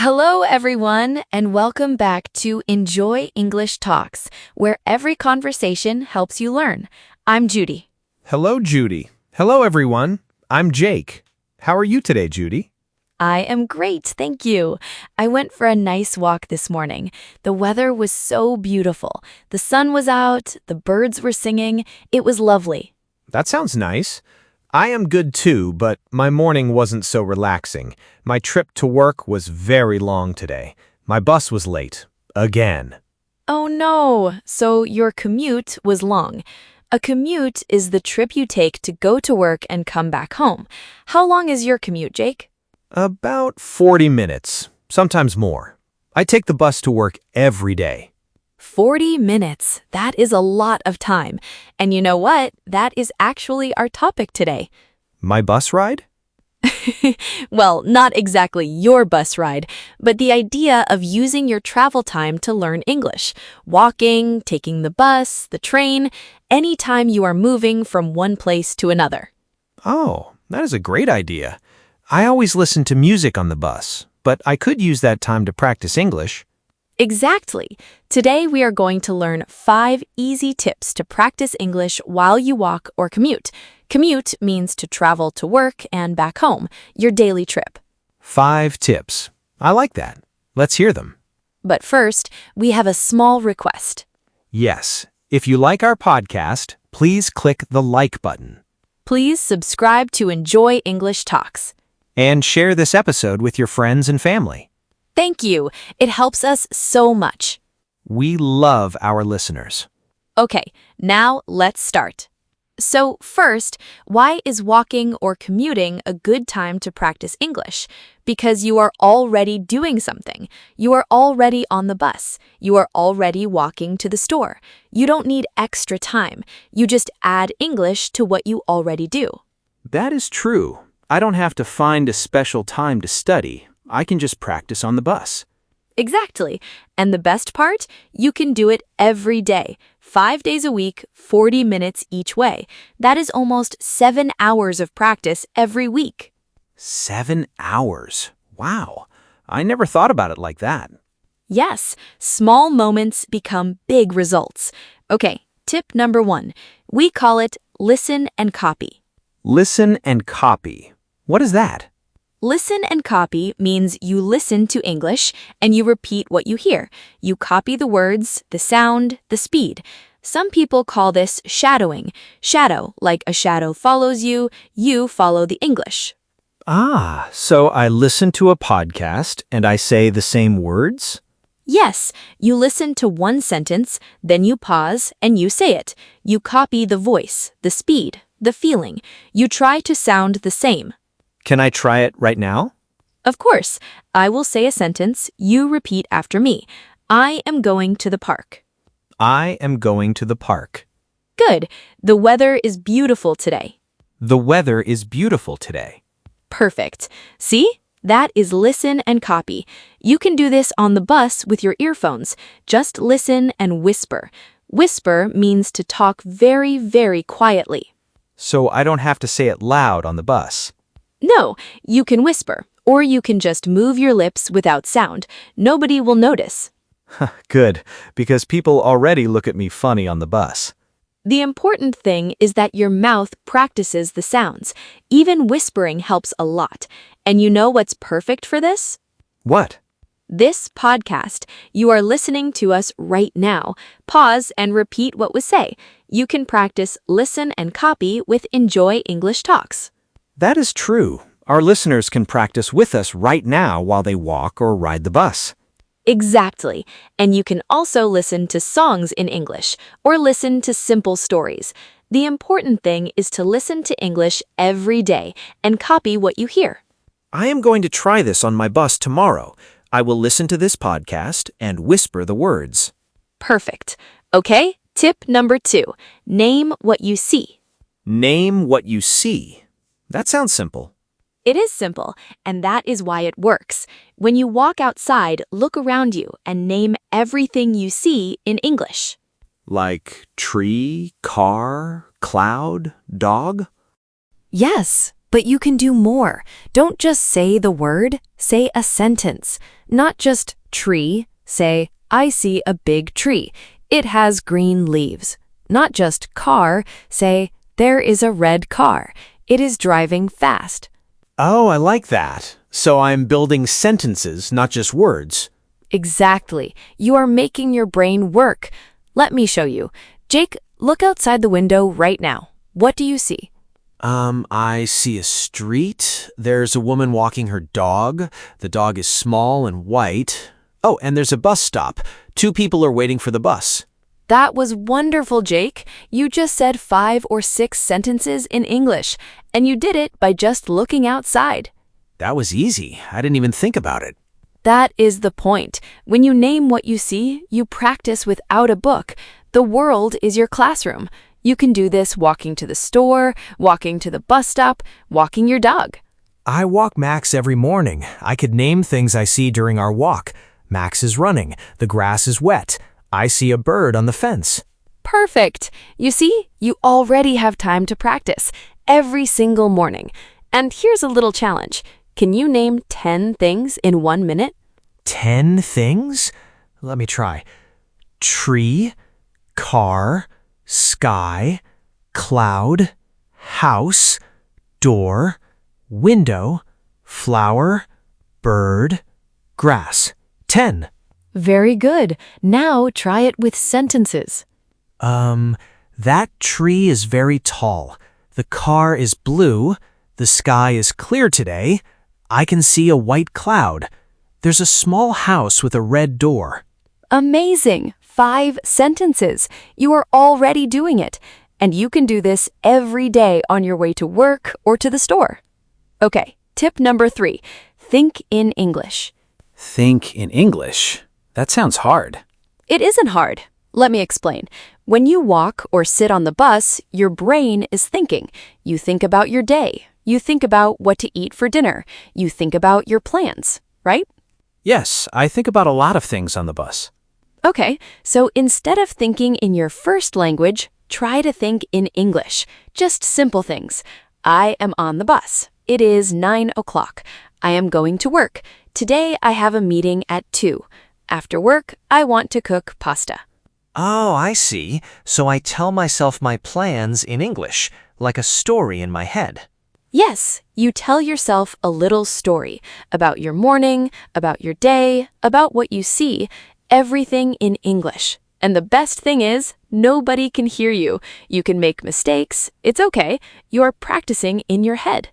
Hello, everyone, and welcome back to Enjoy English Talks, where every conversation helps you learn. I'm Judy. Hello, Judy. Hello, everyone. I'm Jake. How are you today, Judy? I am great, thank you. I went for a nice walk this morning. The weather was so beautiful. The sun was out, the birds were singing. It was lovely. That sounds nice. I am good too, but my morning wasn't so relaxing. My trip to work was very long today. My bus was late. Again. Oh no, so your commute was long. A commute is the trip you take to go to work and come back home. How long is your commute, Jake? About 40 minutes, sometimes more. I take the bus to work every day. 40 minutes. That is a lot of time. And you know what? That is actually our topic today. My bus ride? Well, not exactly your bus ride, but the idea of using your travel time to learn English. Walking, taking the bus, the train, anytime you are moving from one place to another. Oh, that is a great idea. I always listen to music on the bus, but I could use that time to practice English. Exactly. Today we are going to learn 5 easy tips to practice English while you walk or commute. Commute means to travel to work and back home, your daily trip. 5 tips. I like that. Let's hear them. But first, we have a small request. Yes, if you like our podcast, please click the like button. Please subscribe to Enjoy English Talks. And share this episode with your friends and family. Thank you. It helps us so much. We love our listeners. Okay, now let's start. So first, why is walking or commuting a good time to practice English? Because you are already doing something. You are already on the bus. You are already walking to the store. You don't need extra time. You just add English to what you already do. That is true. I don't have to find a special time to study. I can just practice on the bus. Exactly. And the best part? You can do it every day. 5 days a week, 40 minutes each way. That is almost 7 hours of practice every week. 7 hours. Wow. I never thought about it like that. Yes, small moments become big results. Okay, tip number 1. We call it listen and copy. Listen and copy. What is that? Listen and copy means you listen to English and you repeat what you hear. You copy the words, the sound, the speed. Some people call this shadowing. Shadow, like a shadow follows you, you follow the English. Ah, so I listen to a podcast and I say the same words? Yes, you listen to one sentence, then you pause and you say it. You copy the voice, the speed, the feeling. You try to sound the same. Can I try it right now? Of course. I will say a sentence. You repeat after me. I am going to the park. I am going to the park. Good. The weather is beautiful today. The weather is beautiful today. Perfect. See? That is listen and copy. You can do this on the bus with your earphones. Just listen and whisper. Whisper means to talk very, very quietly. So I don't have to say it loud on the bus. No, you can whisper, or you can just move your lips without sound. Nobody will notice. Good, because people already look at me funny on the bus. The important thing is that your mouth practices the sounds. Even whispering helps a lot. And you know what's perfect for this? What? This podcast. You are listening to us right now. Pause and repeat what we say. You can practice listen and copy with Enjoy English Talks. That is true. Our listeners can practice with us right now while they walk or ride the bus. Exactly. And you can also listen to songs in English or listen to simple stories. The important thing is to listen to English every day and copy what you hear. I am going to try this on my bus tomorrow. I will listen to this podcast and whisper the words. Perfect. Okay, tip number 2. Name what you see. Name what you see. That sounds simple. It is simple, and that is why it works. When you walk outside, look around you and name everything you see in English. Like tree, car, cloud, dog? Yes, But you can do more. Don't just say the word, say a sentence. Not just tree, say, I see a big tree. It has green leaves. Not just car, say, there is a red car. It is driving fast. Oh, I like that. So I'm building sentences, not just words. Exactly. You are making your brain work. Let me show you. Jake, look outside the window right now. What do you see? I see a street. There's a woman walking her dog. The dog is small and white. Oh, and there's a bus stop. 2 people are waiting for the bus. That was wonderful, Jake. You just said 5 or 6 sentences in English, and you did it by just looking outside. That was easy. I didn't even think about it. That is the point. When you name what you see, you practice without a book. The world is your classroom. You can do this walking to the store, walking to the bus stop, walking your dog. I walk Max every morning. I could name things I see during our walk. Max is running. The grass is wet. I see a bird on the fence. Perfect. You see, you already have time to practice every single morning. And here's a little challenge. Can you name 10 things in 1 minute? 10 things? Let me try. Tree, car, sky, cloud, house, door, window, flower, bird, grass. 10. Very good. Now try it with sentences. That tree is very tall. The car is blue. The sky is clear today. I can see a white cloud. There's a small house with a red door. Amazing. 5 sentences. You are already doing it. And you can do this every day on your way to work or to the store. Okay, tip number 3. Think in English. Think in English? That sounds hard. It isn't hard. Let me explain. When you walk or sit on the bus, your brain is thinking. You think about your day. You think about what to eat for dinner. You think about your plans, right? Yes, I think about a lot of things on the bus. Okay, so instead of thinking in your first language, try to think in English. Just simple things. I am on the bus. It is 9 o'clock. I am going to work. Today I have a meeting at 2. After work, I want to cook pasta. Oh, I see. So I tell myself my plans in English, like a story in my head. Yes, you tell yourself a little story about your morning, about your day, about what you see, everything in English. And the best thing is, nobody can hear you. You can make mistakes. It's okay. You're practicing in your head.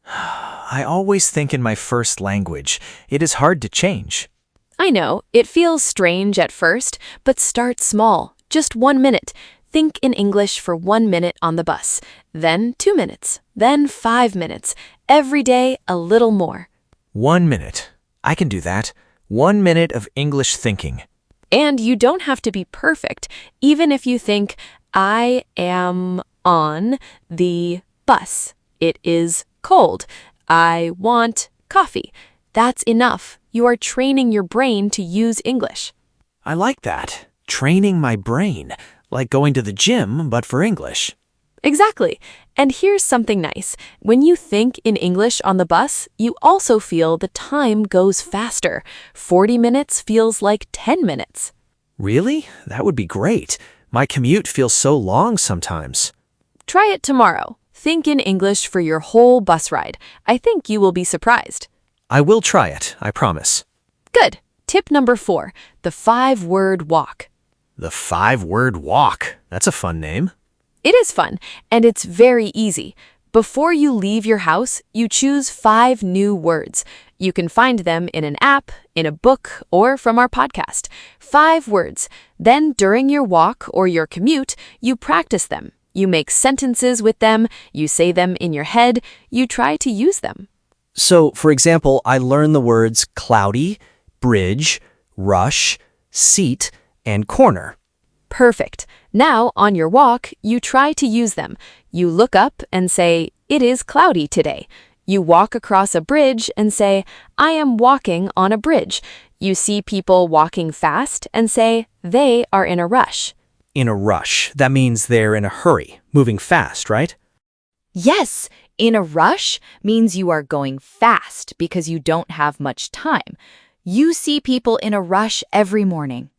I always think in my first language. It is hard to change. I know, it feels strange at first, but start small. Just 1 minute. Think in English for 1 minute on the bus, then 2 minutes, then 5 minutes. Every day, a little more. 1 minute. I can do that. 1 minute of English thinking. And you don't have to be perfect. Even if you think, I am on the bus. It is cold. I want coffee. That's enough. You are training your brain to use English. I like that. Training my brain. Like going to the gym, but for English. Exactly. And here's something nice. When you think in English on the bus, you also feel the time goes faster. 40 minutes feels like 10 minutes. Really? That would be great. My commute feels so long sometimes. Try it tomorrow. Think in English for your whole bus ride. I think you will be surprised. I will try it, I promise. Good. Tip number 4, the 5-word walk. The 5-word walk. That's a fun name. It is fun, and it's very easy. Before you leave your house, you choose 5 new words. You can find them in an app, in a book, or from our podcast. 5 words. Then during your walk or your commute, you practice them. You make sentences with them. You say them in your head. You try to use them. So, for example, I learn the words cloudy, bridge, rush, seat, and corner. Perfect. Now, on your walk, you try to use them. You look up and say, it is cloudy today. You walk across a bridge and say, I am walking on a bridge. You see people walking fast and say, they are in a rush. In a rush, that means they're in a hurry, moving fast, right? Yes, In a rush means you are going fast because you don't have much time. You see people in a rush every morning.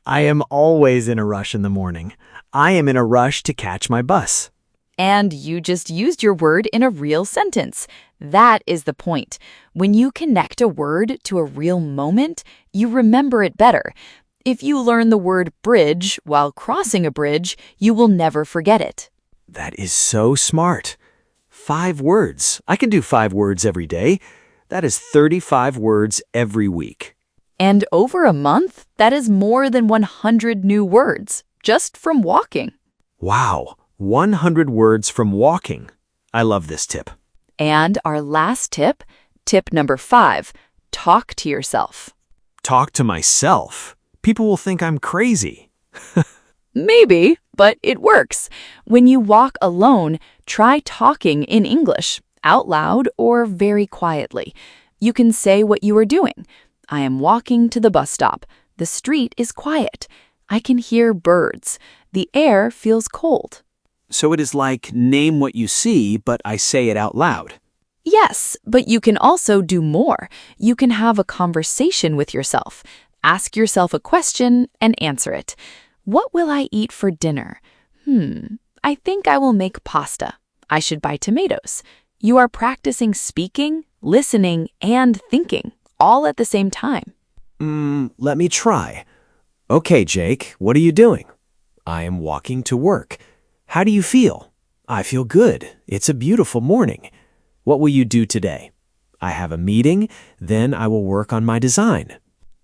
I am always in a rush in the morning. I am in a rush to catch my bus. And you just used your word in a real sentence. That is the point. When you connect a word to a real moment, you remember it better. If you learn the word bridge while crossing a bridge, you will never forget it. That is so smart. 5 words. I can do 5 words every day. That is 35 words every week. And over a month, that is more than 100 new words, just from walking. Wow, 100 words from walking. I love this tip. And our last tip, tip number 5, talk to yourself. Talk to myself. People will think I'm crazy. Maybe, but it works. When you walk alone, try talking in English, out loud or very quietly. You can say what you are doing. I am walking to the bus stop. The street is quiet. I can hear birds. The air feels cold. So it is like name what you see, but I say it out loud. Yes, but you can also do more. You can have a conversation with yourself. Ask yourself a question and answer it. What will I eat for dinner? I think I will make pasta. I should buy tomatoes. You are practicing speaking, listening, and thinking, all at the same time. Let me try. Okay, Jake, what are you doing? I am walking to work. How do you feel? I feel good. It's a beautiful morning. What will you do today? I have a meeting, then I will work on my design.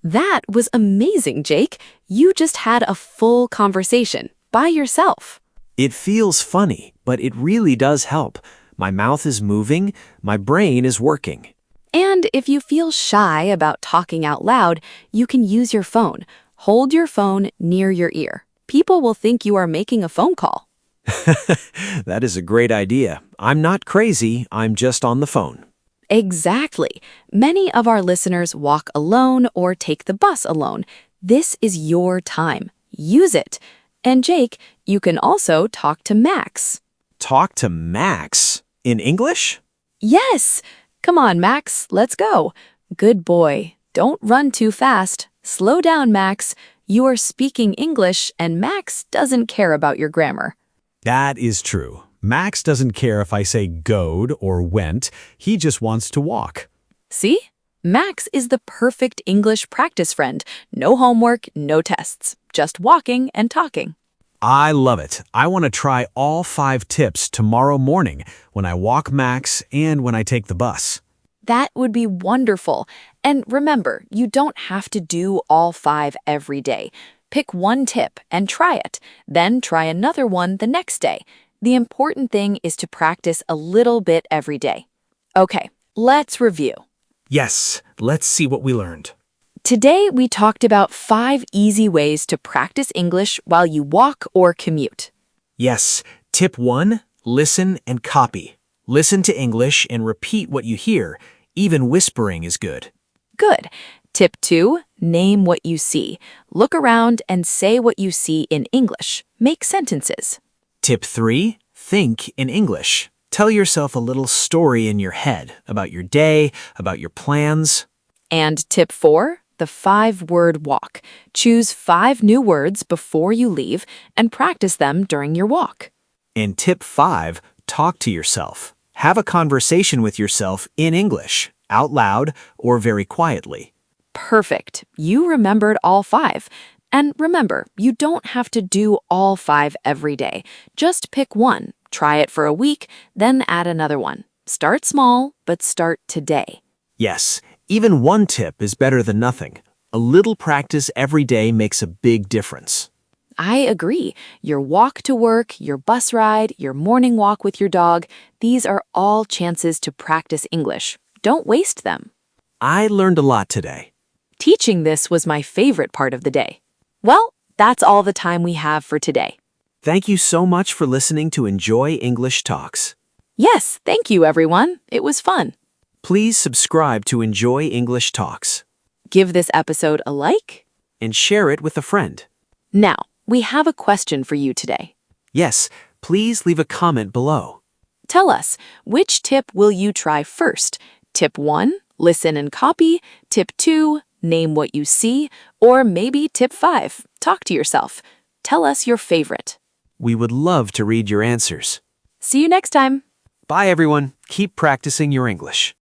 That was amazing, Jake. You just had a full conversation by yourself. It feels funny, but it really does help. My mouth is moving, my brain is working. And if you feel shy about talking out loud, you can use your phone. Hold your phone near your ear. People will think you are making a phone call. That is a great idea. I'm not crazy, I'm just on the phone. Exactly. Many of our listeners walk alone or take the bus alone. This is your time. Use it. And Jake, you can also talk to Max. Talk to Max? In English? Yes. Come on, Max, let's go. Good boy. Don't run too fast. Slow down, Max. You are speaking English, and Max doesn't care about your grammar. That is true. Max doesn't care if I say goed or went. He just wants to walk. See? Max is the perfect English practice friend. No homework, no tests. Just walking and talking. I love it. I want to try all 5 tips tomorrow morning when I walk Max and when I take the bus. That would be wonderful. And remember, you don't have to do all 5 every day. Pick one tip and try it. Then try another one the next day. The important thing is to practice a little bit every day. Okay, let's review. Yes, let's see what we learned. Today, we talked about 5 easy ways to practice English while you walk or commute. Yes, tip 1, listen and copy. Listen to English and repeat what you hear. Even whispering is good. Good. Tip 2, name what you see. Look around and say what you see in English. Make sentences. Tip 3, think in English. Tell yourself a little story in your head about your day, about your plans. And tip 4, the 5-word walk. Choose 5 new words before you leave and practice them during your walk. And tip 5, talk to yourself. Have a conversation with yourself in English, out loud or very quietly. Perfect. You remembered all 5. And remember, you don't have to do all 5 every day. Just pick one, try it for a week, then add another one. Start small, but start today. Yes, even one tip is better than nothing. A little practice every day makes a big difference. I agree. Your walk to work, your bus ride, your morning walk with your dog, these are all chances to practice English. Don't waste them. I learned a lot today. Teaching this was my favorite part of the day. Well, that's all the time we have for today. Thank you so much for listening to Enjoy English Talks. Yes, thank you, everyone. It was fun. Please subscribe to Enjoy English Talks Give this episode a like. and share it with a friend. Now, we have a question for you today. Yes, please leave a comment below. Tell us, which tip will you try first? Tip 1, listen and copy. Tip 2, name what you see. Or maybe tip 5, talk to yourself. Tell us your favorite. We would love to read your answers. See you next time. Bye, everyone. Keep practicing your English.